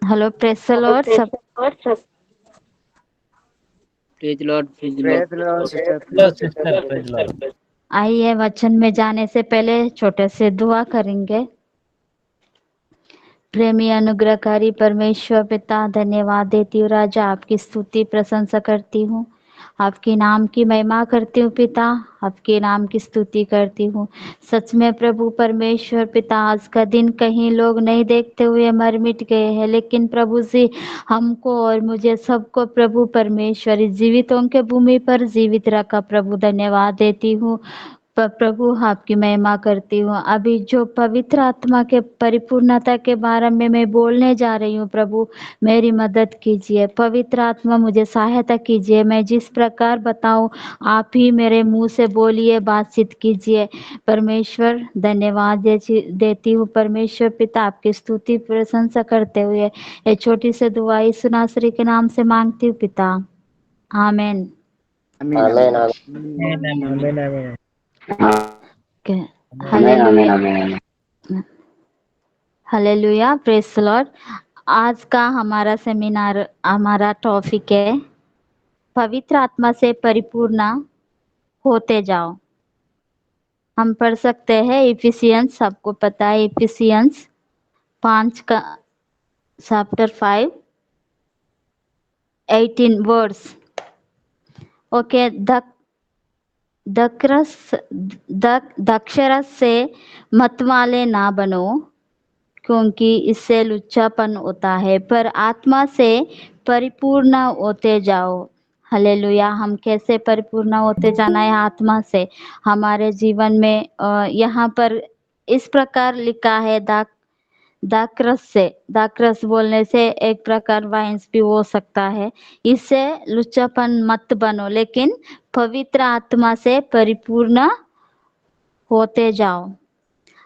Hello praise the Lord सब। Praise Lord, praise praise Lord. Lord sister, hello sister, praise Lord. आइए वचन में जाने से पहले छोटे से दुआ करेंगे। प्रेमी अनुग्रहकारी परमेश्वर पिता, धन्यवाद देती हूँ राजा, आपकी स्तुति प्रशंसा करती हूँ, आपके नाम की महिमा करती हूँ पिता, आपके नाम की स्तुति करती हूँ। सच में प्रभु परमेश्वर पिता, आज का दिन कहीं लोग नहीं देखते हुए मर मिट गए हैं, लेकिन प्रभु जी हमको और मुझे सबको प्रभु परमेश्वर इस जीवितों के भूमि पर जीवित रखा। प्रभु धन्यवाद देती हूँ प्रभु, आपकी महिमा करती हूँ। अभी जो पवित्र आत्मा के परिपूर्णता के बारे में मैं बोलने जा रही हूँ, प्रभु मेरी मदद कीजिए। पवित्र आत्मा मुझे सहायता कीजिए, मैं जिस प्रकार बताऊं आप ही मेरे मुंह से बोलिए, बातचीत कीजिए। परमेश्वर धन्यवाद देती हूँ परमेश्वर पिता, आपकी स्तुति प्रशंसा करते हुए ये छोटी सी दुआ यीशु नासरी के नाम से मांगती हूँ पिता, आमेन। आमीन आमीन आमीन। Hallelujah, hallelujah, praise the Lord. आज का हमारा सेमिनार, हमारा टॉपिक है पवित्र आत्मा से परिपूर्ण होते जाओ। हम पढ़ सकते हैं इफिसियंस, सबको पता है इफिसियंस 5 का चैप्टर 5 18 वर्ड्स। ओके, दक्षरस से मतवाले ना बनो, क्योंकि इससे लुच्चापन होता है, पर आत्मा से परिपूर्ण होते जाओ। हालेलुया। हम कैसे परिपूर्ण होते जाना है? आत्मा से। हमारे जीवन में यहाँ पर इस प्रकार लिखा है, दाक्रस से, दाक्रस बोलने से एक प्रकार वाइन्स भी हो सकता है। इससे लुच्चापन मत बनो, लेकिन पवित्र आत्मा से परिपूर्ण होते जाओ।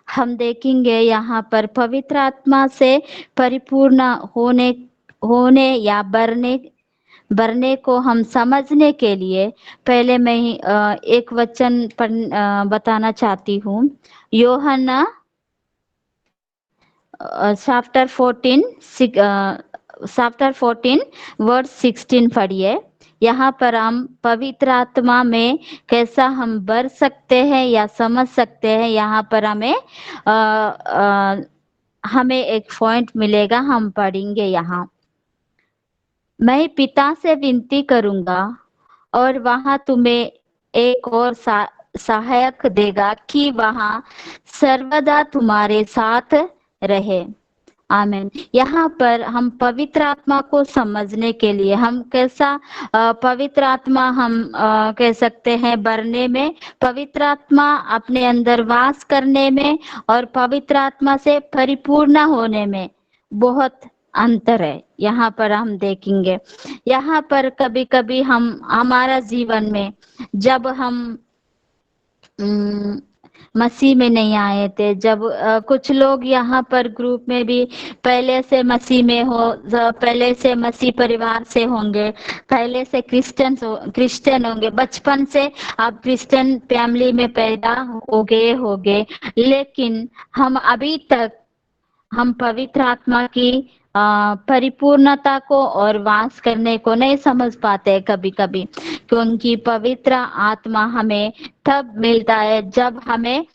हम देखेंगे यहाँ पर पवित्र आत्मा से परिपूर्ण होने या बढ़ने को हम समझने के लिए पहले मैं एक वचन बताना चाहती हूँ। यूहन्ना चैप्टर 14 वर्ड 16 पढ़िए। यहाँ पर हम पवित्र आत्मा में कैसा हम बढ़ सकते हैं या समझ सकते हैं, यहाँ पर हमें एक पॉइंट मिलेगा, हम पढ़ेंगे यहाँ। मैं पिता से विनती करूंगा और वहां तुम्हें एक और सहायक देगा कि वहां सर्वदा तुम्हारे साथ रहे। आमीन। यहाँ पर हम पवित्र आत्मा को समझने के लिए हम कैसा पवित्र आत्मा हम कह सकते हैं बढ़ने में, पवित्र आत्मा अपने अंदर वास करने में और पवित्र आत्मा से परिपूर्ण होने में बहुत अंतर है। यहाँ पर हम देखेंगे, यहाँ पर कभी कभी हम हमारा जीवन में जब हम मसीह में नहीं आए थे, जब कुछ लोग यहाँ पर ग्रुप में भी पहले से मसीह में पहले से मसीह परिवार से होंगे, पहले से क्रिश्चियन होंगे, बचपन से आप क्रिश्चियन फैमिली में पैदा हो गए, लेकिन हम अभी तक हम पवित्र आत्मा की परिपूर्णता को और वास करने को नहीं समझ पाते कभी कभी, क्योंकि पवित्र आत्मा हमें तब मिलता है जब हमें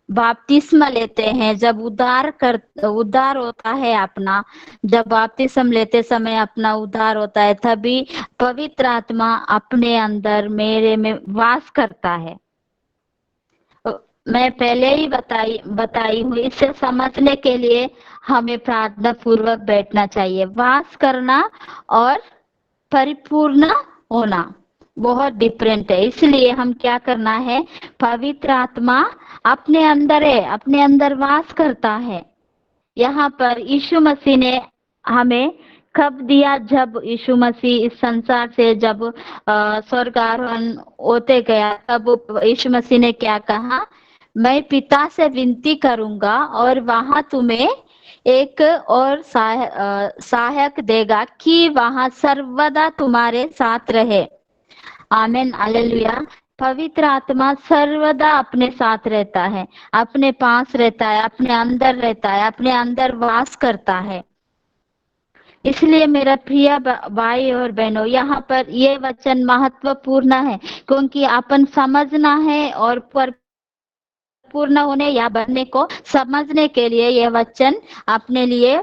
बपतिस्मा लेते हैं, जब उद्धार होता है अपना, जब बपतिस्मा लेते समय अपना उद्धार होता है, तभी पवित्र आत्मा अपने अंदर मेरे में वास करता है। मैं पहले ही बताई हूँ, इसे समझने के लिए हमें प्रार्थना पूर्वक बैठना चाहिए। वास करना और परिपूर्ण होना बहुत डिफरेंट है। इसलिए हम क्या करना है, पवित्र आत्मा अपने अंदर है, अपने अंदर वास करता है। यहाँ पर यीशु मसीह ने हमें कब दिया? जब यीशु मसीह इस संसार से जब स्वर्गारोहण होते गया, तब यीशु मसीह ने क्या कहा? मैं पिता से विनती करूंगा और वहां तुम्हें एक और सहायक देगा कि वहां सर्वदा तुम्हारे साथ रहे। आमीन, हालेलुया। पवित्र आत्मा सर्वदा अपने साथ रहता है, अपने पास रहता है, अपने अंदर रहता है, अपने अंदर वास करता है। इसलिए मेरा प्रिय भाई और बहनों, यहाँ पर ये वचन महत्वपूर्ण है, क्योंकि अपन समझना है और पूर्ण होने या बनने को समझने के लिए ये वचन अपने लिए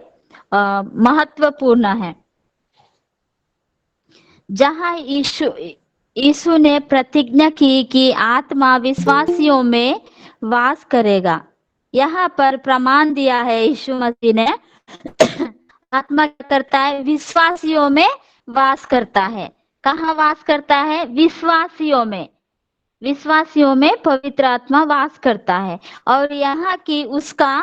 महत्वपूर्ण है। जहाँ यीशु ने प्रतिज्ञा की कि आत्मा विश्वासियों में वास करेगा, यहाँ पर प्रमाण दिया है यीशु मसीह ने। आत्मा क्या करता है? विश्वासियों में वास करता है। कहाँ वास करता है? विश्वासियों में। विश्वासियों में पवित्र आत्मा वास करता है, और यहाँ की उसका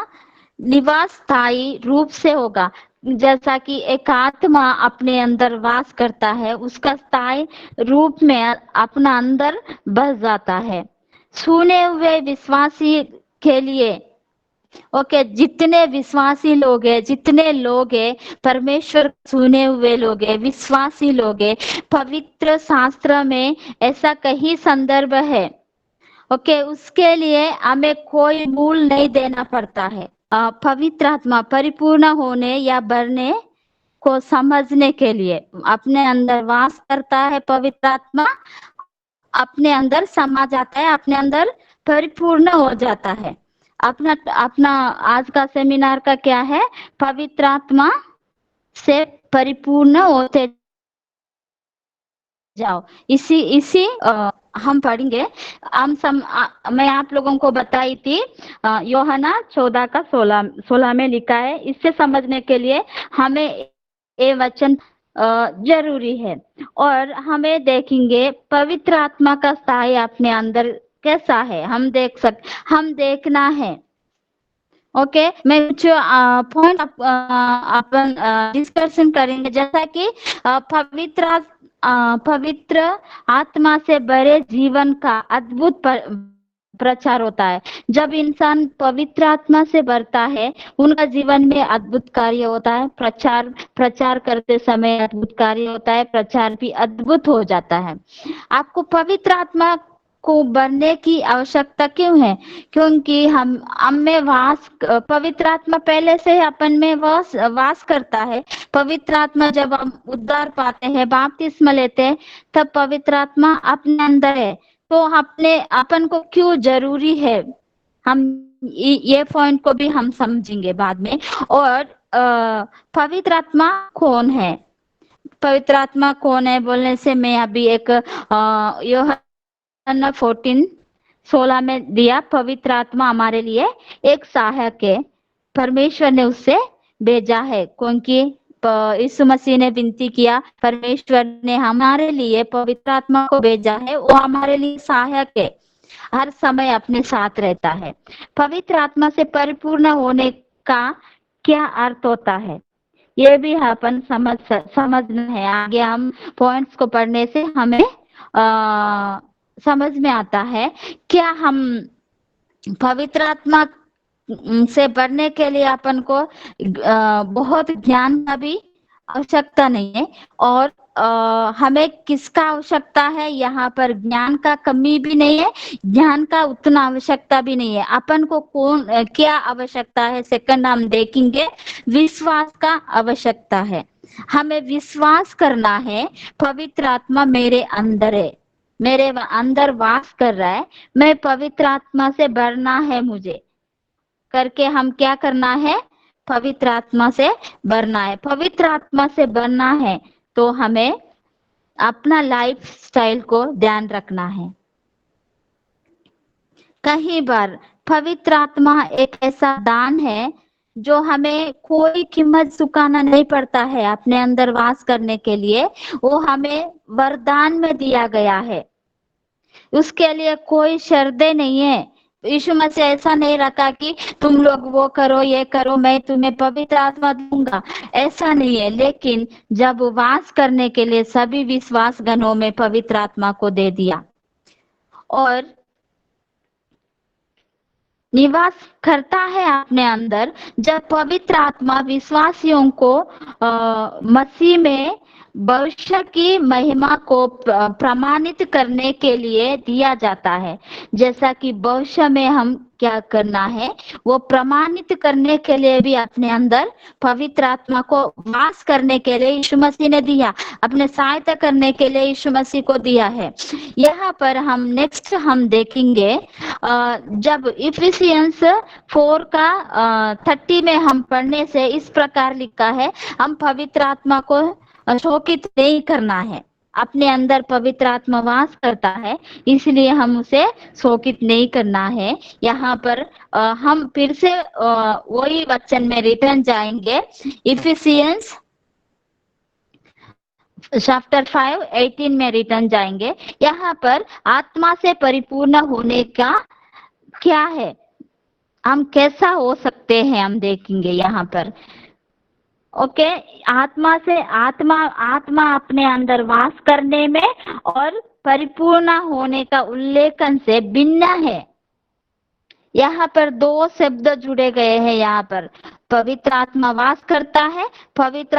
निवास स्थायी रूप से होगा। जैसा कि एक आत्मा अपने अंदर वास करता है, उसका स्थायी रूप में अपना अंदर बस जाता है। सुने हुए विश्वासी के लिए, ओके, जितने विश्वासी लोग हैं, जितने लोग हैं, परमेश्वर सुने हुए लोग हैं, विश्वासी लोग हैं, पवित्र शास्त्र में ऐसा कई संदर्भ है, ओके, उसके लिए हमें कोई मूल नहीं देना पड़ता है। पवित्र आत्मा परिपूर्ण होने या बढ़ने को समझने के लिए अपने अंदर वास करता है। पवित्र आत्मा अपने अंदर समा जाता है, अपने अंदर परिपूर्ण हो जाता है। अपना अपना आज का सेमिनार का क्या है? पवित्र आत्मा से परिपूर्ण होते जाओ। इसी हम पढ़ेंगे। मैं आप लोगों को बताई थी, यूहन्ना 14 का 16 में लिखा है। इससे समझने के लिए हमें ये वचन जरूरी है। और हमें देखेंगे पवित्र आत्मा का स्थायी अपने अंदर कैसा है, हम देखना है। ओके, मैं कुछ पॉइंट अपन डिस्कशन करेंगे। जैसा कि पवित्र आत्मा से भरे जीवन का अद्भुत प्रचार होता है। जब इंसान पवित्र आत्मा से भरता है, उनका जीवन में अद्भुत कार्य होता है। प्रचार करते समय अद्भुत कार्य होता है, प्रचार भी अद्भुत हो जाता है। आपको पवित्र आत्मा को भरने की आवश्यकता क्यों है? क्योंकि हम में पवित्र आत्मा पहले से ही अपन में वास करता है। पवित्र आत्मा जब हम उद्धार पाते हैं, बपतिस्मा लेते हैं, तब पवित्र आत्मा अपने अंदर है। तो अपन को क्यों जरूरी है, हम ये पॉइंट को भी हम समझेंगे बाद में। और पवित्र आत्मा कौन है? पवित्र आत्मा कौन है बोलने से मैं अभी एक यूहन्ना 14:16 में दिया, पवित्र आत्मा हमारे लिए एक सहायक है, परमेश्वर ने उससे भेजा है। क्योंकि यीशु मसीह ने विनती किया, परमेश्वर ने हमारे लिए पवित्र आत्मा को भेजा है, वो हमारे लिए सहायक है, हर समय अपने साथ रहता है। पवित्र आत्मा से परिपूर्ण होने का क्या अर्थ होता है, ये भी अपन समझना है। आगे हम पॉइंट्स को पढ़ने से हमें समझ में आता है। क्या हम पवित्र आत्मा से बढ़ने के लिए अपन को बहुत ज्ञान का भी आवश्यकता नहीं है, और हमें किसका आवश्यकता है? यहाँ पर ज्ञान का कमी भी नहीं है, ज्ञान का उतना आवश्यकता भी नहीं है। अपन को क्या आवश्यकता है? सेकंड हम देखेंगे, विश्वास का आवश्यकता है। हमें विश्वास करना है, पवित्र आत्मा मेरे अंदर है, मेरे अंदर वास कर रहा है, मैं पवित्र आत्मा से भरना है मुझे करके हम क्या करना है? पवित्र आत्मा से भरना है। पवित्र आत्मा से भरना है तो हमें अपना लाइफ स्टाइल को ध्यान रखना है। कई बार पवित्र आत्मा एक ऐसा दान है जो हमें कोई कीमत चुकाना नहीं पड़ता है अपने अंदर वास करने के लिए, वो हमें वरदान में दिया गया है। उसके लिए कोई शर्तें नहीं है। यीशु मसीह ऐसा नहीं रखा कि तुम लोग वो करो, ये करो, मैं तुम्हें पवित्र आत्मा दूंगा, ऐसा नहीं है। लेकिन जब वास करने के लिए सभी विश्वास गणों में पवित्र आत्मा को दे दिया और निवास करता है अपने अंदर। जब पवित्र आत्मा विश्वासियों को मसीह में भविष्य की महिमा को प्रमाणित करने के लिए दिया जाता है। जैसा कि भविष्य में हम क्या करना है वो प्रमाणित करने के लिए भी अपने अंदर पवित्र आत्मा को वास करने के लिए यीशु मसीह ने दिया, अपने सहायता करने के लिए यीशु मसीह को दिया है। यहाँ पर हम नेक्स्ट हम देखेंगे जब इफिसियंस 4 का 30 में हम पढ़ने से इस प्रकार लिखा है, हम पवित्र आत्मा को शोकित नहीं करना है। अपने अंदर पवित्र आत्मा वास करता है, इसलिए हम उसे शोकित नहीं करना है। यहाँ पर हम फिर से वही वचन में रिटर्न जाएंगे, इफिसियंस चैप्टर 5 18 में रिटर्न जाएंगे। यहाँ पर आत्मा से परिपूर्ण होने का क्या है, हम कैसा हो सकते हैं, हम देखेंगे यहाँ पर। ओके, आत्मा से आत्मा अपने अंदर वास करने में और परिपूर्ण होने का उल्लेखन से भिन्न है। यहाँ पर दो शब्द जुड़े गए हैं। यहाँ पर पवित्र आत्मा वास करता है, पवित्र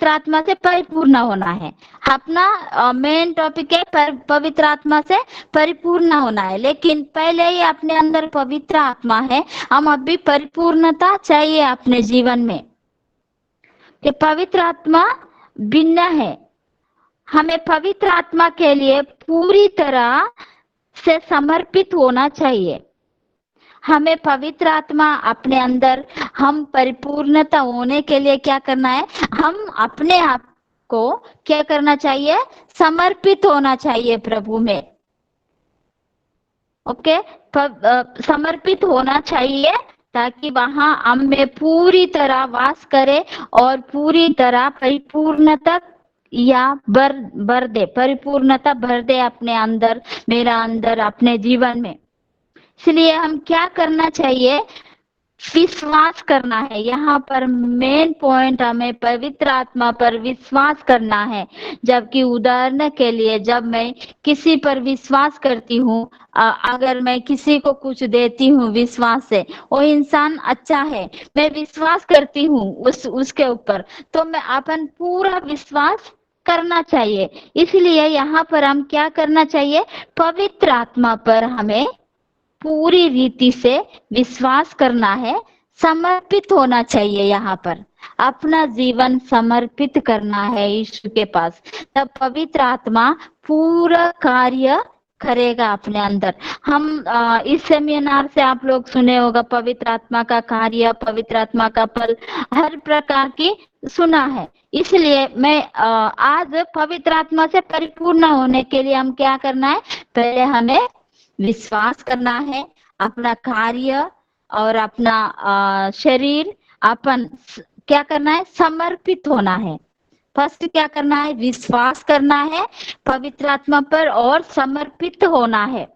आत्मा से परिपूर्ण होना है। अपना मेन टॉपिक है पवित्र आत्मा से परिपूर्ण होना है, लेकिन पहले ही अपने अंदर पवित्र आत्मा है, हम अभी परिपूर्णता चाहिए अपने जीवन में कि पवित्र आत्मा भिन्न है। हमें पवित्र आत्मा के लिए पूरी तरह से समर्पित होना चाहिए। हमें पवित्र आत्मा अपने अंदर हम परिपूर्णता होने के लिए क्या करना है, हम अपने आप को क्या करना चाहिए, समर्पित होना चाहिए प्रभु में। ओके, समर्पित होना चाहिए ताकि वहां हम में पूरी तरह वास करे और पूरी तरह परिपूर्णता या भर दे, परिपूर्णता भर दे अपने अंदर, मेरा अंदर, अपने जीवन में। इसलिए हम क्या करना चाहिए, विश्वास करना है। यहाँ पर मेन पॉइंट हमें पवित्र आत्मा पर विश्वास करना है। जबकि उदाहरण के लिए जब मैं किसी पर विश्वास करती हूँ, अगर मैं किसी को कुछ देती हूँ विश्वास से, वो इंसान अच्छा है, मैं विश्वास करती हूँ उसके ऊपर, तो मैं अपन पूरा विश्वास करना चाहिए। इसलिए यहाँ पर हम क्या करना चाहिए, पवित्र आत्मा पर हमें पूरी रीति से विश्वास करना है, समर्पित होना चाहिए। यहाँ पर अपना जीवन समर्पित करना है यीशु के पास, तब पवित्र आत्मा पूरा कार्य करेगा अपने अंदर। हम इस सेमिनार से आप लोग सुने होगा पवित्र आत्मा का कार्य, पवित्र आत्मा का फल, हर प्रकार की सुना है। इसलिए मैं आज पवित्र आत्मा से परिपूर्ण होने के लिए हम क्या करना है, पहले हमें विश्वास करना है, अपना कार्य और अपना शरीर अपन क्या करना है, समर्पित होना है। फर्स्ट क्या करना है, विश्वास करना है पवित्र आत्मा पर और समर्पित होना है।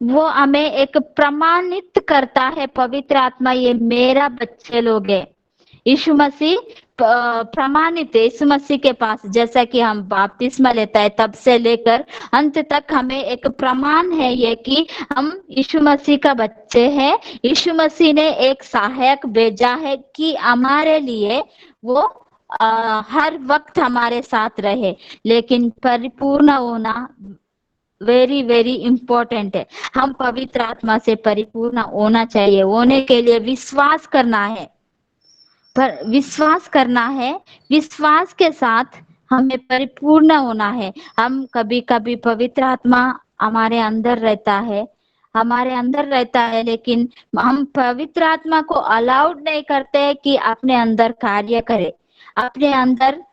वो हमें एक प्रमाणित करता है, पवित्र आत्मा ये मेरा बच्चे लोग है। यीशु मसीह प्रमाणित है यीशु मसीह के पास, जैसा कि हम बपतिस्मा लेता है तब से लेकर अंत तक हमें एक प्रमाण है ये कि हम यीशु मसीह का बच्चे हैं। यीशु मसीह ने एक सहायक भेजा है कि हमारे लिए वो हर वक्त हमारे साथ रहे, लेकिन परिपूर्ण होना वेरी वेरी इंपॉर्टेंट है। हम पवित्र आत्मा से परिपूर्ण होना चाहिए, होने के लिए विश्वास करना है, पर विश्वास करना है, विश्वास के साथ हमें परिपूर्ण होना है। हम कभी कभी पवित्र आत्मा हमारे अंदर रहता है, लेकिन हम पवित्र आत्मा को अलाउड नहीं करते कि अपने अंदर कार्य करे, अपने अंदर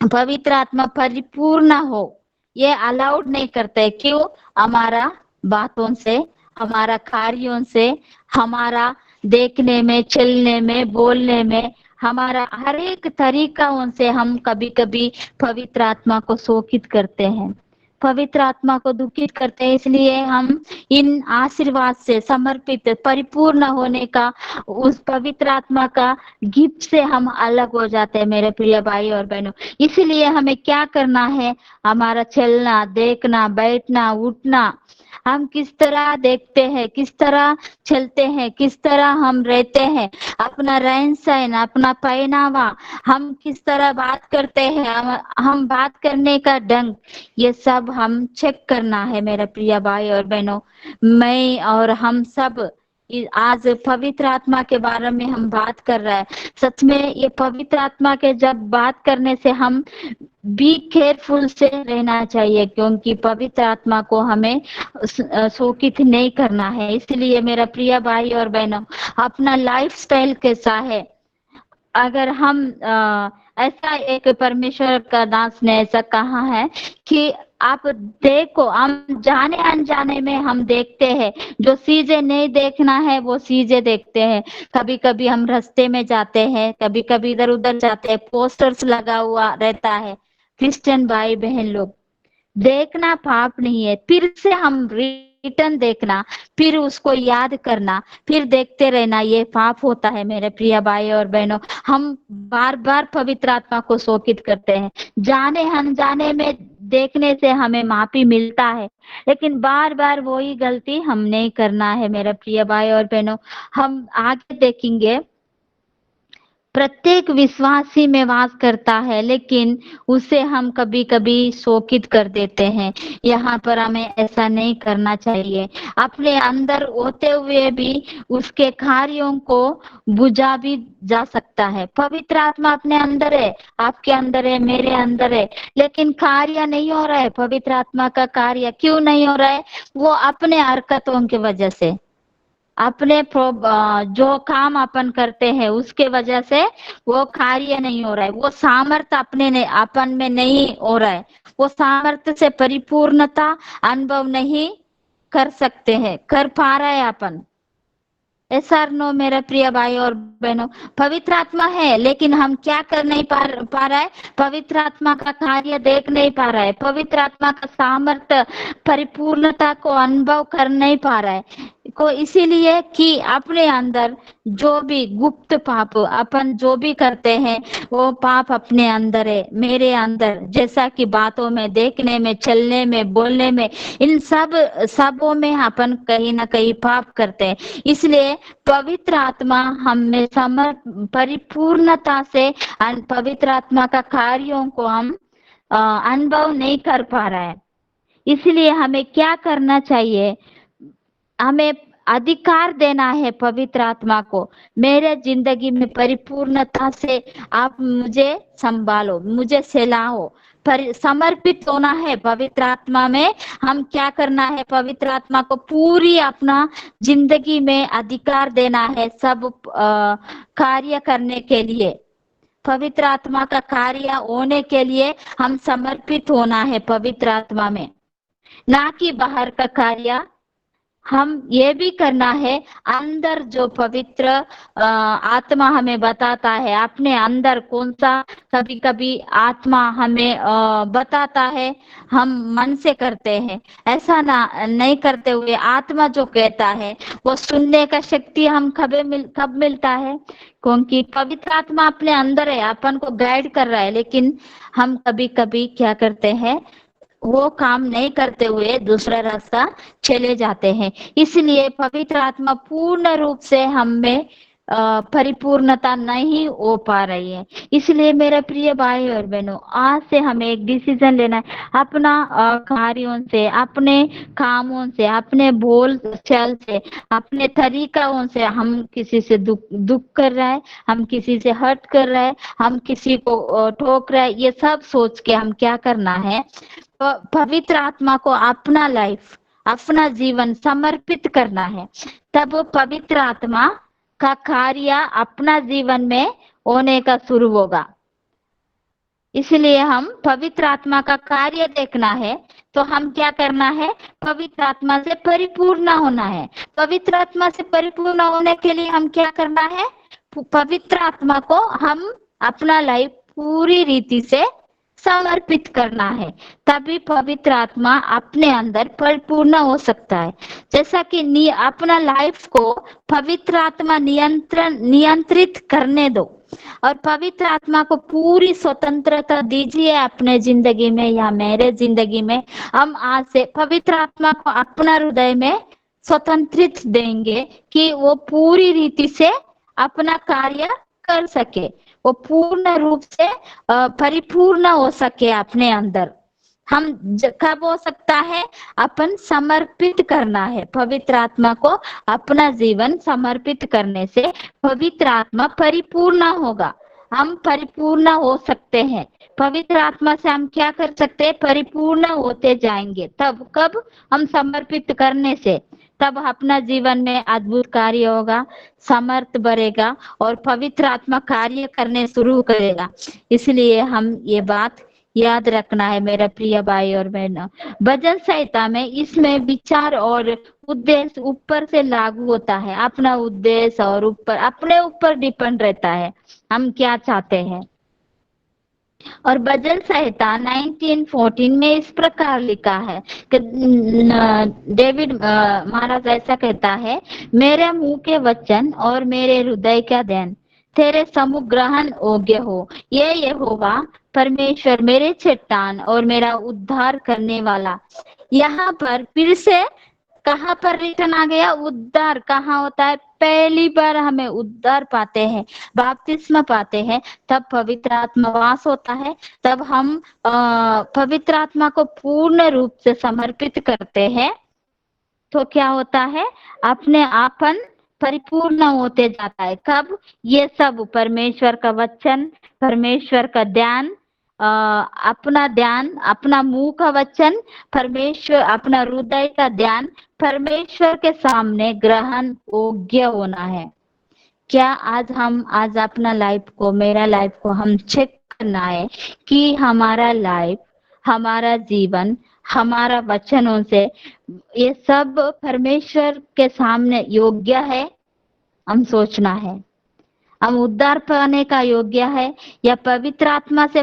पवित्र आत्मा परिपूर्ण हो, ये अलाउड नहीं करते। क्यों? हमारा बातों से, हमारा कार्यों से, हमारा देखने में, चलने में, बोलने में, हमारा हर एक तरीका उनसे हम कभी कभी पवित्र आत्मा को शोकित करते हैं, पवित्र आत्मा को दुखित करते हैं। इसलिए हम इन आशीर्वाद से समर्पित परिपूर्ण होने का, उस पवित्र आत्मा का गिफ्ट से हम अलग हो जाते हैं मेरे प्रिय भाई और बहनों। इसलिए हमें क्या करना है, हमारा चलना, देखना, बैठना, उठना, हम किस तरह देखते हैं, किस तरह चलते हैं, किस तरह हम रहते हैं, अपना रहन सहन, अपना पहनावा, हम किस तरह बात करते हैं, हम बात करने का ढंग, ये सब हम चेक करना है मेरे प्रिय भाई और बहनों। मैं और हम सब आज पवित्र आत्मा के बारे में हम बात कर रहे हैं। सच में ये पवित्र आत्मा के जब बात करने से हम बी केयरफुल से रहना चाहिए, क्योंकि पवित्र आत्मा को हमें शोकित नहीं करना है। इसलिए मेरा प्रिय भाई और बहनों, अपना लाइफ स्टाइल कैसा है, अगर हम ऐसा एक परमेश्वर का दास ने ऐसा कहा है कि आप देखो, हम जाने अनजाने में हम देखते हैं, जो चीजें नहीं देखना है वो चीजें देखते हैं। कभी कभी हम रास्ते में जाते हैं, कभी कभी इधर उधर जाते हैं, पोस्टर्स लगा हुआ रहता है, क्रिश्चियन भाई बहन लोग, देखना पाप नहीं है, फिर से हम रिटर्न देखना, फिर उसको याद करना, फिर देखते रहना, ये पाप होता है मेरे प्रिय भाई और बहनों। हम बार बार पवित्र आत्मा को शोकित करते हैं, जाने अनजाने में देखने से हमें माफी मिलता है, लेकिन बार बार वही गलती हम नहीं करना है मेरे प्रिय भाई और बहनों। हम आगे देखेंगे, प्रत्येक विश्वासी में वास करता है, लेकिन उसे हम कभी कभी शोकित कर देते हैं। यहाँ पर हमें ऐसा नहीं करना चाहिए। अपने अंदर होते हुए भी उसके कार्यों को बुझा भी जा सकता है। पवित्र आत्मा अपने अंदर है, आपके अंदर है, मेरे अंदर है, लेकिन कार्य नहीं हो रहा है। पवित्र आत्मा का कार्य क्यों नहीं हो रहा है? वो अपने हरकतों की वजह से, अपने जो काम अपन करते हैं उसके वजह से वो कार्य नहीं हो रहा है, वो सामर्थ्य अपने अपन में नहीं हो रहा है, वो सामर्थ्य से परिपूर्णता अनुभव नहीं कर सकते हैं, कर पा रहा है अपन। ऐसा नो मेरे प्रिय भाई और बहनों, पवित्र आत्मा है, लेकिन हम क्या कर नहीं पा रहा है? पवित्र आत्मा का कार्य देख नहीं पा रहा है, पवित्र आत्मा का सामर्थ्य परिपूर्णता को अनुभव कर नहीं पा रहा है को, इसीलिए कि अपने अंदर जो भी गुप्त पाप अपन जो भी करते हैं वो पाप अपने अंदर है, मेरे अंदर, जैसा कि बातों में, देखने में, चलने में, बोलने में, इन सबों में अपन कहीं ना कहीं पाप करते हैं। इसलिए पवित्र आत्मा हमें परिपूर्णता से पवित्र आत्मा का कार्यों को हम अनुभव नहीं कर पा रहा है। इसलिए हमें क्या करना चाहिए? हमें अधिकार देना है पवित्र आत्मा को, मेरे जिंदगी में परिपूर्णता से आप मुझे संभालो, मुझे सहलाओ, समर्पित होना है पवित्र आत्मा में। हम क्या करना है? पवित्र आत्मा को पूरी अपना जिंदगी में अधिकार देना है, सब कार्य करने के लिए, पवित्र आत्मा का कार्य होने के लिए हम समर्पित होना है पवित्र आत्मा में, ना कि बाहर का कार्य। हम ये भी करना है, अंदर जो पवित्र आत्मा हमें बताता है, अपने अंदर कौन सा, कभी कभी आत्मा हमें बताता है, हम मन से करते हैं, ऐसा ना नहीं करते हुए आत्मा जो कहता है वो सुनने का शक्ति हम कब मिलता है? क्योंकि पवित्र आत्मा अपने अंदर है, अपन को गाइड कर रहा है, लेकिन हम कभी कभी क्या करते हैं, वो काम नहीं करते हुए दूसरा रास्ता चले जाते हैं। इसलिए पवित्र आत्मा पूर्ण रूप से हमें परिपूर्णता नहीं हो पा रही है। इसलिए मेरे प्रिय भाई और बहनों, आज से हमें एक डिसीजन लेना है, अपना कार्यों से, अपने कामों से, अपने बोल चाल से, अपने तरीकों से हम किसी से दुख कर रहा है, हम किसी से हर्ट कर रहा है, हम किसी को ठोक रहा है, ये सब सोच के हम क्या करना है? पवित्र आत्मा को अपना लाइफ, अपना जीवन समर्पित करना है, तब पवित्र आत्मा का कार्य अपना जीवन में होने का शुरू होगा। इसलिए हम पवित्र आत्मा का कार्य देखना है, तो हम क्या करना है? पवित्र आत्मा से परिपूर्ण होना है। पवित्र आत्मा से परिपूर्ण होने के लिए हम क्या करना है? पवित्र आत्मा को हम अपना लाइफ पूरी रीति से समर्पित करना है, तभी पवित्र आत्मा अपने अंदर परिपूर्ण हो सकता है। जैसा कि अपना लाइफ को पवित्र आत्मा नियंत्रित करने दो, और पवित्र आत्मा को पूरी स्वतंत्रता दीजिए अपने जिंदगी में या मेरे जिंदगी में। हम आज से पवित्र आत्मा को अपना हृदय में स्वतंत्रित देंगे कि वो पूरी रीति से अपना कार्य कर सके, वो पूर्ण रूप से परिपूर्ण हो सके अपने अंदर। हम कब हो सकता है? अपन समर्पित करना है पवित्र आत्मा को। अपना जीवन समर्पित करने से पवित्र आत्मा परिपूर्ण होगा। हम परिपूर्ण हो सकते हैं पवित्र आत्मा से। हम क्या कर सकते हैं? परिपूर्ण होते जाएंगे। तब कब? हम समर्पित करने से। तब अपना जीवन में अद्भुत कार्य होगा, समर्थ बढ़ेगा और पवित्र आत्मा कार्य करने शुरू करेगा। इसलिए हम ये बात याद रखना है मेरा प्रिय भाई और बहनों। भजन संहिता में इसमें विचार और उद्देश्य ऊपर से लागू होता है। अपना उद्देश्य और ऊपर अपने ऊपर डिपेंड रहता है हम क्या चाहते हैं। और भजन संहिता 1914 में इस प्रकार लिखा है कि डेविड महाराज ऐसा कहता है, मेरे मुंह के वचन और मेरे हृदय का ध्यान तेरे सम्मुख ग्रहण योग्य हो। ये यहोवा परमेश्वर मेरे चट्टान और मेरा उद्धार करने वाला। यहाँ पर फिर से कहाँ पर रिटर्न आ गया? उद्धार कहाँ होता है? पहली बार हमें उद्धार पाते हैं, बपतिस्मा पाते हैं, तब पवित्र आत्मा वास होता है। तब हम पवित्र आत्मा को पूर्ण रूप से समर्पित करते हैं तो क्या होता है? अपने आपन परिपूर्ण होते जाता है। कब? ये सब परमेश्वर का वचन, परमेश्वर का ध्यान, अपना ध्यान, अपना मुंह का वचन, परमेश्वर अपना हृदय का ध्यान परमेश्वर के सामने ग्रहण योग्य होना है। क्या आज अपना लाइफ को, मेरा लाइफ को हम चेक करना है कि हमारा लाइफ, हमारा जीवन, हमारा वचनों से ये सब परमेश्वर के सामने योग्य है? हम सोचना है। हम उद्धार पाने का योग्य है या पवित्र आत्मा से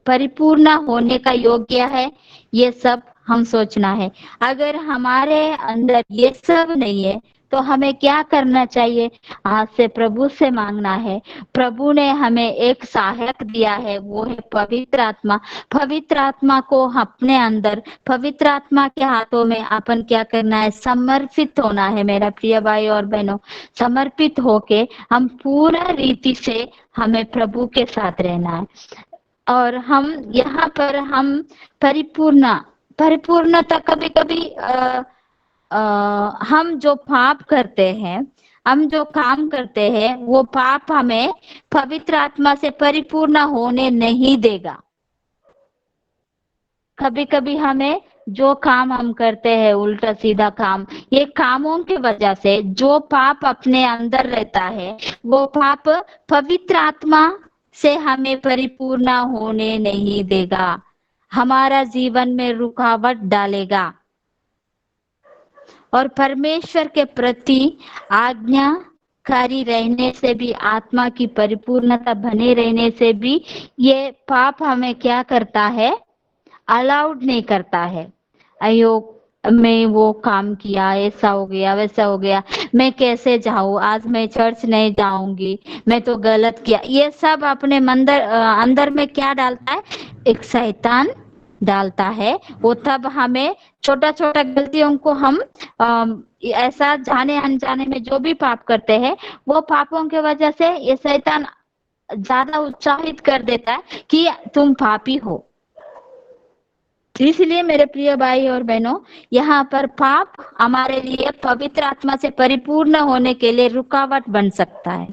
परिपूर्ण होने का योग्य है? ये सब हम सोचना है। अगर हमारे अंदर ये सब नहीं है तो हमें क्या करना चाहिए? आज से प्रभु से मांगना है। प्रभु ने हमें एक सहायक दिया है, वो है पवित्र आत्मा। पवित्र आत्मा को अपने अंदर, पवित्र आत्मा के हाथों में अपन क्या करना है? समर्पित होना है मेरा प्रिय भाई और बहनों। समर्पित होके हम पूरा रीति से हमें प्रभु के साथ रहना है। और हम यहाँ पर हम परिपूर्णता कभी कभी हम जो पाप करते हैं, हम जो काम करते हैं, वो पाप हमें पवित्र आत्मा से परिपूर्ण होने नहीं देगा। कभी कभी हमें जो काम हम करते हैं उल्टा सीधा काम, ये कामों की वजह से जो पाप अपने अंदर रहता है वो पाप पवित्र आत्मा से हमें परिपूर्ण होने नहीं देगा, हमारा जीवन में रुकावट डालेगा। और परमेश्वर के प्रति आज्ञाकारी रहने से भी, आत्मा की परिपूर्णता बने रहने से भी ये पाप हमें क्या करता है? अलाउड नहीं करता है। अयो मैं वो काम किया, ऐसा हो गया, वैसा हो गया, मैं कैसे जाऊं, आज मैं चर्च नहीं जाऊंगी, मैं तो गलत किया। ये सब अपने अंदर में क्या डालता है? एक शैतान डालता है। वो तब हमें छोटा छोटा गलतियों को हम ऐसा जाने अनजाने में जो भी पाप करते हैं, वो पापों की वजह से ये शैतान ज्यादा उत्साहित कर देता है कि तुम पापी हो। इसलिए मेरे प्रिय भाई और बहनों, यहाँ पर पाप हमारे लिए पवित्र आत्मा से परिपूर्ण होने के लिए रुकावट बन सकता है।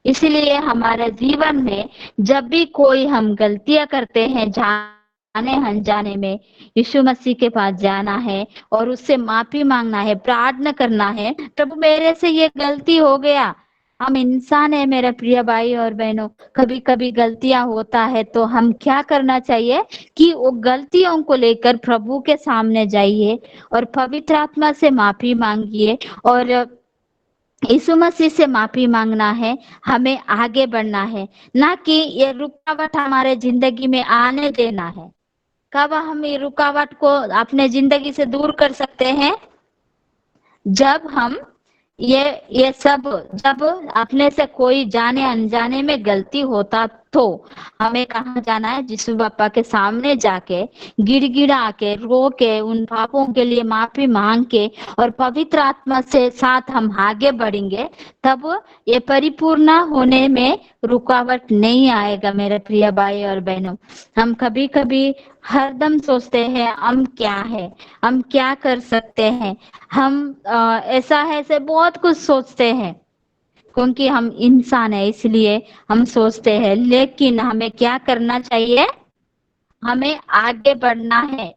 इसलिए हमारे जीवन में जब भी कोई हम गलतियां करते हैं, जाने अनजाने में, यीशु मसीह के पास जाना है और उससे माफी मांगना है, प्रार्थना करना है, प्रभु मेरे से ये गलती हो गया। हम इंसान है मेरे प्रिय भाई और बहनों, कभी कभी गलतियां होता है तो हम क्या करना चाहिए कि वो गलतियों को लेकर प्रभु के सामने जाइए और पवित्र आत्मा से माफी मांगिए और यीशु मसीह से माफी मांगना है। हमें आगे बढ़ना है, ना कि ये रुकावट हमारे जिंदगी में आने देना है। कब हम ये रुकावट को अपने जिंदगी से दूर कर सकते हैं? जब हम ये सब जब अपने से कोई जाने अनजाने में गलती होता तो हमें कहाँ जाना है? यीशु बापा के सामने जाके गिड़गिड़ा के रो के उन पापों के लिए माफी मांग के और पवित्र आत्मा से साथ हम आगे बढ़ेंगे, तब ये परिपूर्ण होने में रुकावट नहीं आएगा। मेरे प्रिय भाई और बहनों, हम कभी कभी हरदम सोचते हैं हम क्या है, हम क्या कर सकते हैं, हम ऐसा है, ऐसे बहुत कुछ सोचते हैं, क्योंकि हम इंसान है इसलिए हम सोचते हैं। लेकिन हमें क्या करना चाहिए? हमें आगे बढ़ना है।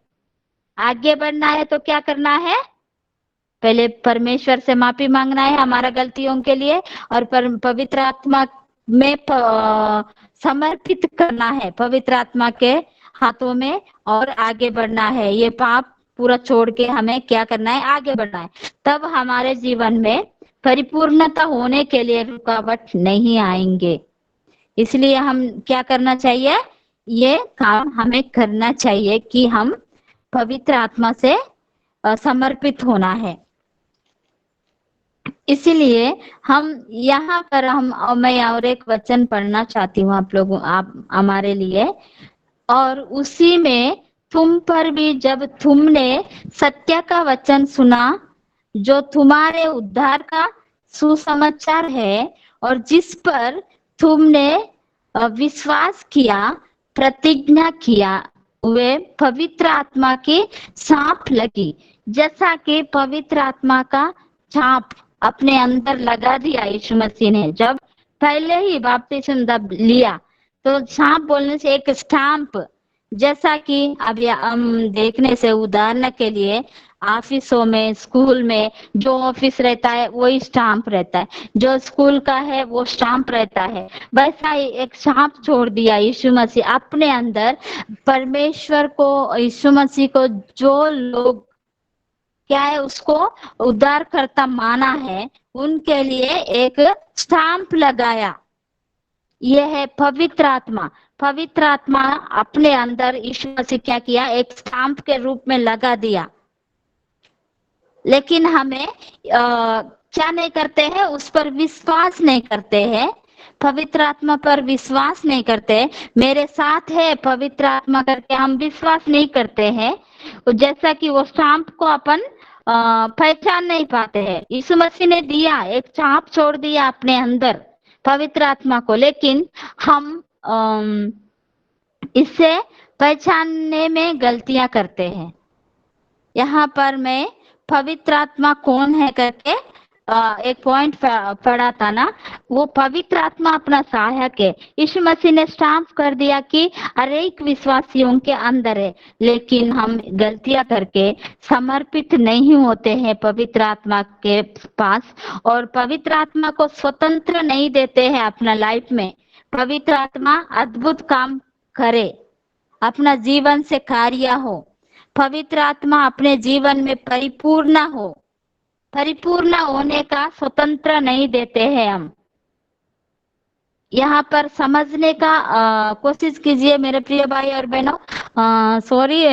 आगे बढ़ना है तो क्या करना है? पहले परमेश्वर से माफी मांगना है हमारा गलतियों के लिए, और पवित्र आत्मा में समर्पित करना है पवित्र आत्मा के हाथों में, और आगे बढ़ना है। ये पाप पूरा छोड़ के हमें क्या करना है? आगे बढ़ना है। तब हमारे जीवन में परिपूर्णता होने के लिए रुकावट नहीं आएंगे। इसलिए हम क्या करना चाहिए? ये काम हमें करना चाहिए कि हम पवित्र आत्मा से समर्पित होना है। इसीलिए हम यहाँ पर मैं और एक वचन पढ़ना चाहती हूँ आप हमारे लिए। और उसी में तुम पर भी, जब तुमने सत्य का वचन सुना जो तुम्हारे उद्धार का सुसमाचार है, और जिस पर तुमने विश्वास किया, प्रतिज्ञा किया, वे पवित्र आत्मा की छाप लगी। जैसा कि पवित्र आत्मा का छाप अपने अंदर लगा दिया यीशु मसीह ने, जब पहले ही बपतिस्मा लिया, तो छाप बोलने से एक स्टैंप, जैसा कि अब हम देखने से उदाहरण के लिए ऑफिसों में, स्कूल में जो ऑफिस रहता है वही स्टाम्प रहता है, जो स्कूल का है वो स्टाम्प रहता है, वैसा ही एक छाप छोड़ दिया यीशु मसीह अपने अंदर। परमेश्वर को, यीशु मसीह को जो लोग क्या है उसको उद्धारकर्ता माना है, उनके लिए एक स्टाम्प लगाया। यह है पवित्र आत्मा। पवित्र आत्मा अपने अंदर यीशु मसीह क्या किया? एक स्टाम्प के रूप में लगा दिया। लेकिन हमें क्या नहीं करते हैं? उस पर विश्वास नहीं करते हैं, पवित्र आत्मा पर विश्वास नहीं करते। मेरे साथ है पवित्र आत्मा करके हम विश्वास नहीं करते हैं, जैसा कि वो स्टाम्प को अपन पहचान नहीं पाते हैं। यीशु मसीह ने दिया, एक छाप छोड़ दिया अपने अंदर पवित्र आत्मा को, लेकिन हम इससे पहचानने में गलतियां करते हैं। यहाँ पर मैं पवित्र आत्मा कौन है करके एक पॉइंट पढ़ा था ना, वो पवित्र आत्मा अपना सहायक है। यीशु मसीह ने स्टाम्प कर दिया कि हर एक विश्वासियों के अंदर है, लेकिन हम गलतियां करके समर्पित नहीं होते हैं पवित्र आत्मा के पास, और पवित्र आत्मा को स्वतंत्र नहीं देते हैं अपना लाइफ में। पवित्र आत्मा अद्भुत काम करे, अपना जीवन से कार्य हो, पवित्र आत्मा अपने जीवन में परिपूर्ण हो, परिपूर्ण होने का स्वतंत्र नहीं देते हैं हम। यहाँ पर समझने का कोशिश कीजिए मेरे प्रिय भाई और बहनों। सॉरी,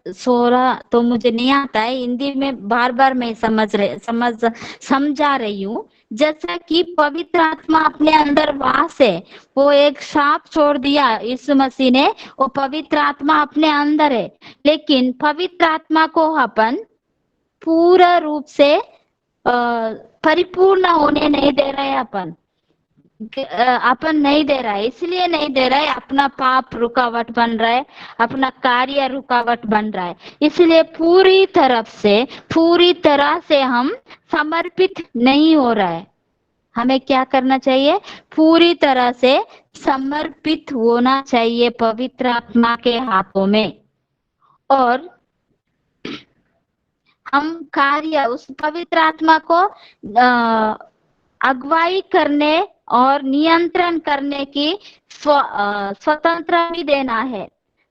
सोरा तो मुझे नहीं आता है हिंदी में, बार बार मैं समझा रही हूँ। जैसा कि पवित्र आत्मा अपने अंदर वास है, वो एक साप छोड़ दिया यीशु मसीह ने, वो पवित्र आत्मा अपने अंदर है, लेकिन पवित्र आत्मा को अपन पूरा रूप से परिपूर्ण होने नहीं दे रहे अपन नहीं दे रहा है। इसलिए नहीं दे रहा है, अपना पाप रुकावट बन रहा है, अपना कार्य रुकावट बन रहा है। इसलिए पूरी तरह से हम समर्पित नहीं हो रहा है। हमें क्या करना चाहिए? पूरी तरह से समर्पित होना चाहिए पवित्र आत्मा के हाथों में, और हम कार्य उस पवित्र आत्मा को अगुवाई करने और नियंत्रण करने की स्वतंत्रता भी देना है।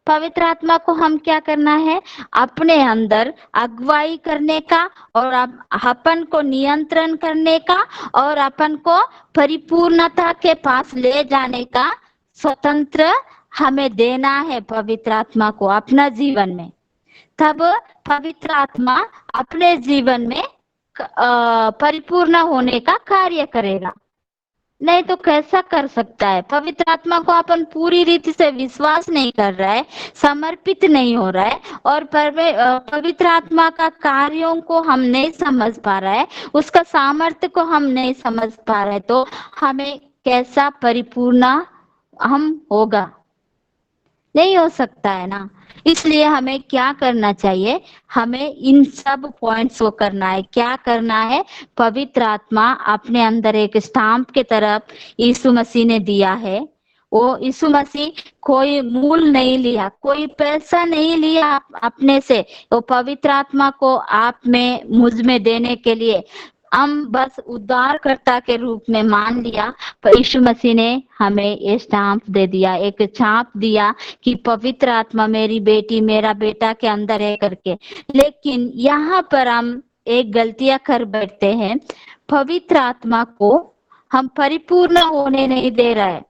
पवित्र आत्मा को हम क्या करना है? अपने अंदर अगुवाई करने का, और अपन को नियंत्रण करने का, और अपन को परिपूर्णता के पास ले जाने का स्वतंत्र हमें देना है पवित्र आत्मा को अपना जीवन में। तब पवित्र आत्मा अपने जीवन में परिपूर्ण होने का कार्य करेगा। नहीं तो कैसा कर सकता है? पवित्र आत्मा को अपन पूरी रीति से विश्वास नहीं कर रहा है, समर्पित नहीं हो रहा है, और पवित्र आत्मा का कार्यों को हम नहीं समझ पा रहा है, उसका सामर्थ्य को हम नहीं समझ पा रहे, तो हमें कैसा परिपूर्ण हम होगा? नहीं हो सकता है ना। इसलिए हमें क्या करना चाहिए? हमें इन सब पॉइंट्स को करना है। क्या करना है? पवित्र आत्मा अपने अंदर एक स्टाम्प के तरफ यीशु मसीह ने दिया है। वो यीशु मसीह कोई मूल नहीं लिया, कोई पैसा नहीं लिया अपने से, वो पवित्र आत्मा को आप में मुझ में देने के लिए हम बस उद्धारकर्ता के रूप में मान लिया। पर यीशु मसीह ने हमें ये स्टाम्प दे दिया, एक छाप दिया कि पवित्र आत्मा मेरी बेटी मेरा बेटा के अंदर है करके। लेकिन यहाँ पर हम एक गलतियां कर बैठते हैं, पवित्र आत्मा को हम परिपूर्ण होने नहीं दे रहे हैं,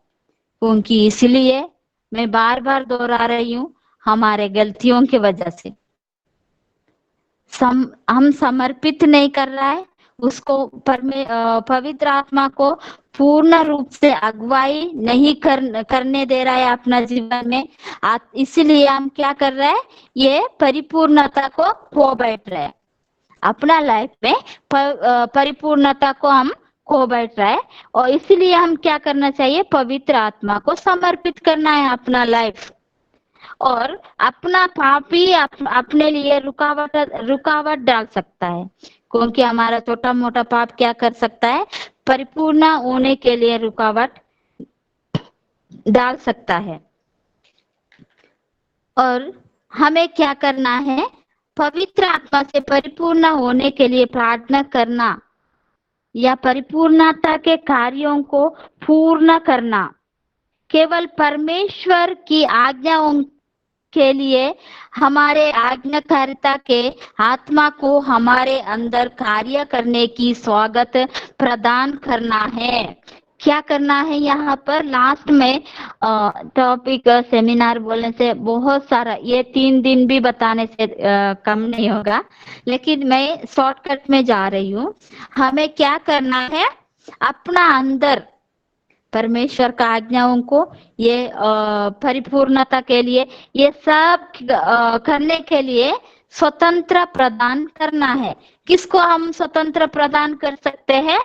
क्योंकि इसलिए मैं बार बार दोहरा रही हूँ, हमारे गलतियों की वजह से हम समर्पित नहीं कर रहा है उसको, पवित्र आत्मा को पूर्ण रूप से अगुवाई नहीं करने दे रहा है अपना जीवन में। इसीलिए हम क्या कर रहे हैं? ये परिपूर्णता को खो बैठ रहे हैं अपना लाइफ में, परिपूर्णता को हम खो बैठ रहा है। और इसलिए हम क्या करना चाहिए? पवित्र आत्मा को समर्पित करना है अपना लाइफ, और अपना पाप ही अपने लिए रुकावट डाल सकता है, क्योंकि हमारा छोटा मोटा पाप क्या कर सकता है? परिपूर्ण होने के लिए रुकावट डाल सकता है। और हमें क्या करना है? पवित्र आत्मा से परिपूर्ण होने के लिए प्रार्थना करना या परिपूर्णता के कार्यों को पूर्ण करना। केवल परमेश्वर की आज्ञाओं के लिए हमारे आज्ञाकारिता के आत्मा को हमारे अंदर कार्य करने की स्वागत प्रदान करना है। क्या करना है? यहाँ पर लास्ट में टॉपिक सेमिनार बोलने से बहुत सारा, ये 3 दिन भी बताने से कम नहीं होगा, लेकिन मैं शॉर्टकट में जा रही हूँ। हमें क्या करना है? अपना अंदर परमेश्वर का आज्ञाओं को, ये परिपूर्णता के लिए, ये सब करने के लिए स्वतंत्र प्रदान करना है। किसको हम स्वतंत्र प्रदान कर सकते हैं?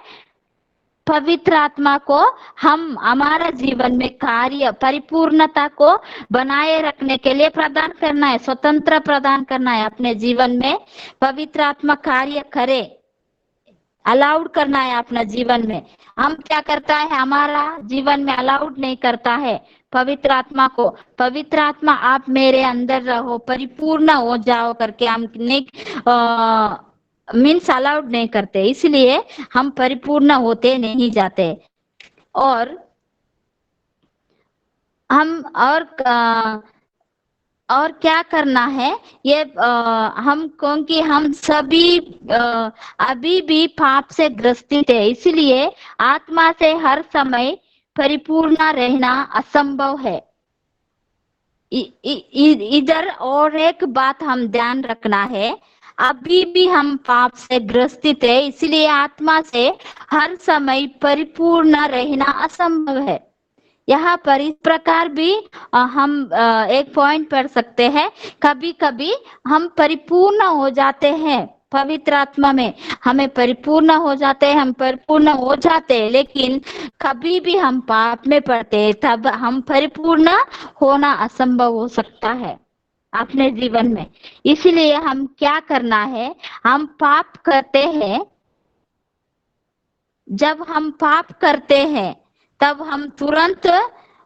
पवित्र आत्मा को हम हमारा जीवन में कार्य परिपूर्णता को बनाए रखने के लिए प्रदान करना है, स्वतंत्र प्रदान करना है अपने जीवन में। पवित्र आत्मा कार्य करे, अलाउड करना है अपना जीवन में। हम क्या करता है? हमारा जीवन में अलाउड नहीं करता है पवित्र आत्मा को। पवित्र आत्मा आप मेरे अंदर रहो, परिपूर्ण हो जाओ करके हम मीन्स अलाउड नहीं करते, इसलिए हम परिपूर्ण होते नहीं जाते। और हम और क्या करना है? ये हम, क्योंकि हम सभी अभी भी पाप से ग्रसित है, इसलिए आत्मा से हर समय परिपूर्ण रहना असंभव है। इधर और एक बात हम ध्यान रखना है, अभी भी हम पाप से ग्रसित है, इसलिए आत्मा से हर समय परिपूर्ण रहना असंभव है। यहाँ पर इस प्रकार भी हम एक पॉइंट पढ़ सकते हैं, कभी कभी हम परिपूर्ण हो जाते हैं पवित्र आत्मा में, हमें परिपूर्ण हो जाते हैं, हम परिपूर्ण हो जाते हैं, लेकिन कभी भी हम पाप में पड़ते हैं, तब हम परिपूर्ण होना असंभव हो सकता है अपने जीवन में। इसलिए हम क्या करना है? हम पाप करते हैं, जब हम पाप करते हैं तब हम तुरंत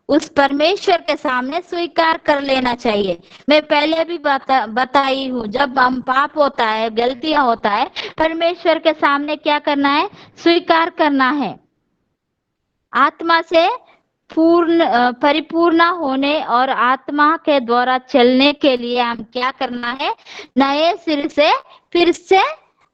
उस परमेश्वर के सामने स्वीकार कर लेना चाहिए। मैं पहले भी बताई हूँ, जब हम पाप होता है, गलतियां होता है, परमेश्वर के सामने क्या करना है? स्वीकार करना है। आत्मा से परिपूर्ण होने और आत्मा के द्वारा चलने के लिए हम क्या करना है? नए सिरे से फिर से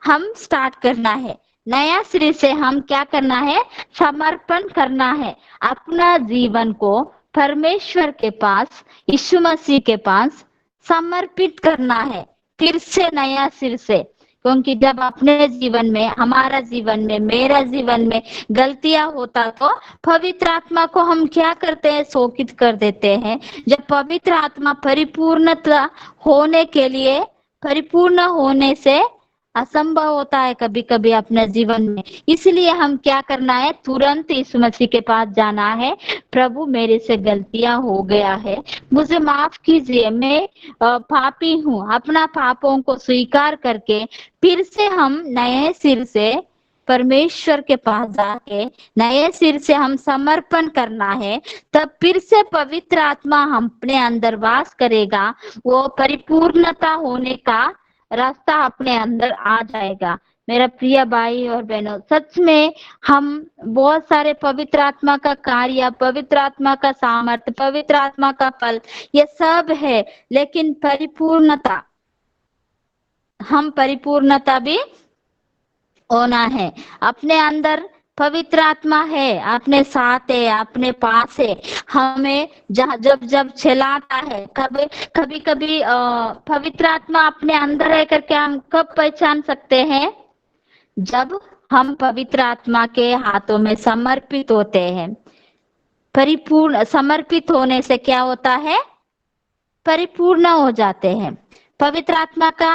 हम स्टार्ट करना है। नया सिरे से हम क्या करना है? समर्पण करना है, अपना जीवन को परमेश्वर के पास, यीशु मसीह के पास समर्पित करना है, फिर से नया सिर से। क्योंकि जब अपने जीवन में, हमारा जीवन में, मेरा जीवन में गलतियां होता तो पवित्र आत्मा को हम क्या करते हैं, शोकित कर देते हैं। जब पवित्र आत्मा परिपूर्णता होने के लिए, परिपूर्ण होने से असंभव होता है कभी कभी अपने जीवन में। इसलिए हम क्या करना है, तुरंत यीशु मसीह के पास जाना है। प्रभु मेरे से गलतियां हो गया है, मुझे माफ कीजिए, मैं पापी हूँ। अपना पापों को स्वीकार करके फिर से हम नए सिर से परमेश्वर के पास जाके नए सिर से हम समर्पण करना है। तब फिर से पवित्र आत्मा हम अपने अंदर वास करेगा। वो परिपूर्णता होने का रास्ता अपने अंदर आ जाएगा। मेरा प्रिय भाई और बहनों, सच में हम बहुत सारे पवित्र आत्मा का कार्य, पवित्र आत्मा का सामर्थ्य, पवित्र आत्मा का फल, ये सब है, लेकिन परिपूर्णता, हम परिपूर्णता भी होना है। अपने अंदर पवित्र आत्मा है, अपने साथ है, अपने पास है। हमें जब जब चलाता है, कभी कभी कभी पवित्र आत्मा अपने अंदर है करके हम कब पहचान सकते हैं, जब हम पवित्र आत्मा के हाथों में समर्पित होते हैं। परिपूर्ण समर्पित होने से क्या होता है, परिपूर्ण हो जाते हैं। पवित्र आत्मा का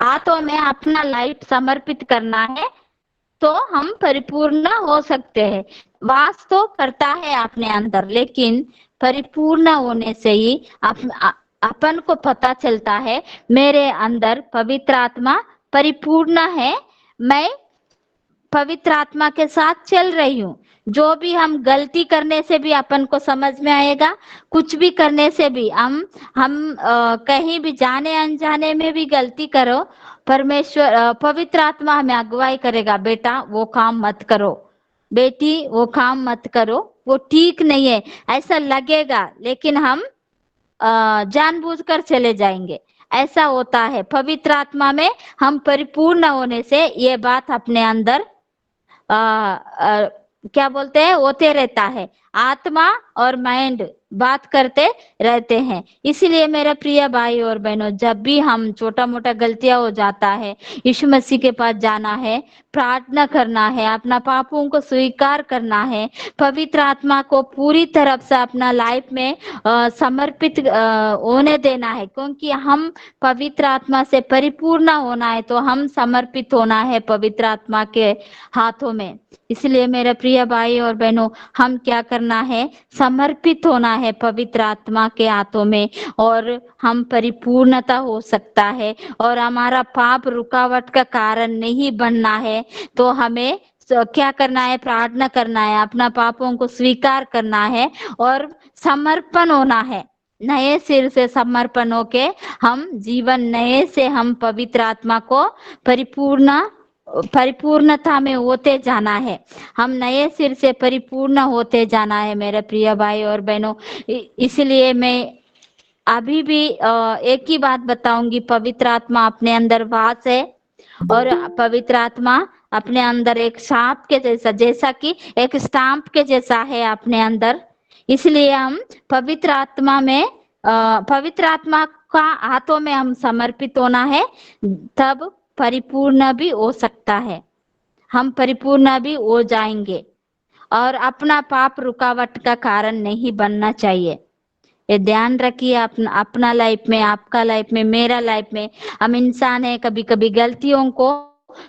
हाथों में अपना लाइफ समर्पित करना है तो हम परिपूर्ण हो सकते हैं। वास तो करता है अपने अंदर, लेकिन परिपूर्ण होने से ही अपन को पता चलता है मेरे अंदर पवित्र आत्मा परिपूर्ण है, मैं पवित्र आत्मा के साथ चल रही हूँ। जो भी हम गलती करने से भी अपन को समझ में आएगा, कुछ भी करने से भी हम कहीं भी जाने अनजाने में भी गलती करो, परमेश्वर पवित्र आत्मा हमें अगुवाई करेगा, बेटा वो काम मत करो, बेटी वो काम मत करो, वो ठीक नहीं है, ऐसा लगेगा, लेकिन हम जानबूझकर चले जाएंगे। ऐसा होता है। पवित्र आत्मा में हम परिपूर्ण होने से ये बात अपने अंदर क्या बोलते हैं, होते रहता है। आत्मा और माइंड बात करते रहते हैं। इसीलिए मेरा प्रिय भाई और बहनों, जब भी हम छोटा मोटा गलतियां हो जाता है, यीशु मसीह के पास जाना है, प्रार्थना करना है, अपना पापों को स्वीकार करना है, पवित्र आत्मा को पूरी तरफ से अपना लाइफ में समर्पित होने देना है। क्योंकि हम पवित्र आत्मा से परिपूर्ण होना है तो हम समर्पित होना है पवित्र आत्मा के हाथों में। इसलिए मेरे प्रिय भाई और बहनों, हम क्या करना है, समर्पित होना है पवित्र आत्मा के हाथों में, और हम परिपूर्णता हो सकता है, और हमारा पाप रुकावट का कारण नहीं बनना है। तो हमें क्या करना है, प्रार्थना करना है, अपना पापों को स्वीकार करना है और समर्पण होना है। नए सिर से समर्पण होके हम जीवन नए से हम पवित्र आत्मा को परिपूर्णता में होते जाना है। हम नए सिर से परिपूर्ण होते जाना है मेरे प्रिय भाई और बहनों। इसलिए मैं अभी भी एक ही बात बताऊंगी, पवित्र आत्मा अपने अंदर वास है, और पवित्र आत्मा अपने अंदर एक सांप के जैसा, जैसा कि एक स्टाम्प के जैसा है अपने अंदर। इसलिए हम पवित्र आत्मा में पवित्र आत्मा का हाथों में हम समर्पित होना है, तब परिपूर्ण भी हो सकता है, हम परिपूर्ण भी हो जाएंगे, और अपना पाप रुकावट का कारण नहीं बनना चाहिए। ये ध्यान रखिए, अपना लाइफ में, आपका लाइफ में, मेरा लाइफ में। हम इंसान है, कभी कभी गलतियों को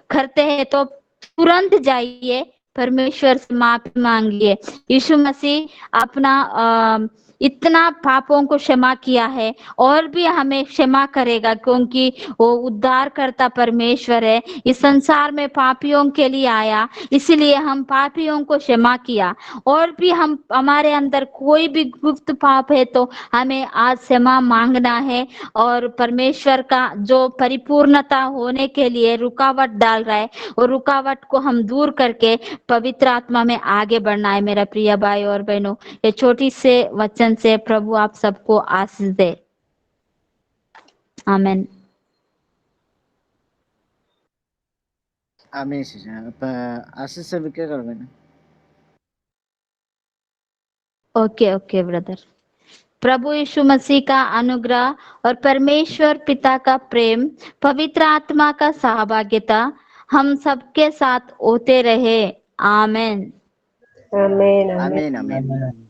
करते हैं तो तुरंत जाइए परमेश्वर से माफी मांगिए। यीशु मसीह अपना इतना पापों को क्षमा किया है और भी हमें क्षमा करेगा, क्योंकि वो उद्धार करता परमेश्वर है। इस संसार में पापियों के लिए आया, इसलिए हम पापियों को क्षमा किया। और भी हम, हमारे अंदर कोई भी गुप्त पाप है तो हमें आज क्षमा मांगना है, और परमेश्वर का जो परिपूर्णता होने के लिए रुकावट डाल रहा है, और रुकावट को हम दूर करके पवित्र आत्मा में आगे बढ़ना है। मेरा प्रिय भाई और बहनों, ये छोटी से वचन से प्रभु आप सबको आशीष दे। आमीन। आमीन सिस्टर, आप आशीष से भी क्या करबे ना। Okay okay brother. प्रभु यीशु मसीह का अनुग्रह और परमेश्वर पिता का प्रेम, पवित्र आत्मा का सहभागिता हम सबके साथ होते रहे। आमेन। आमेन। आमीन आमीन।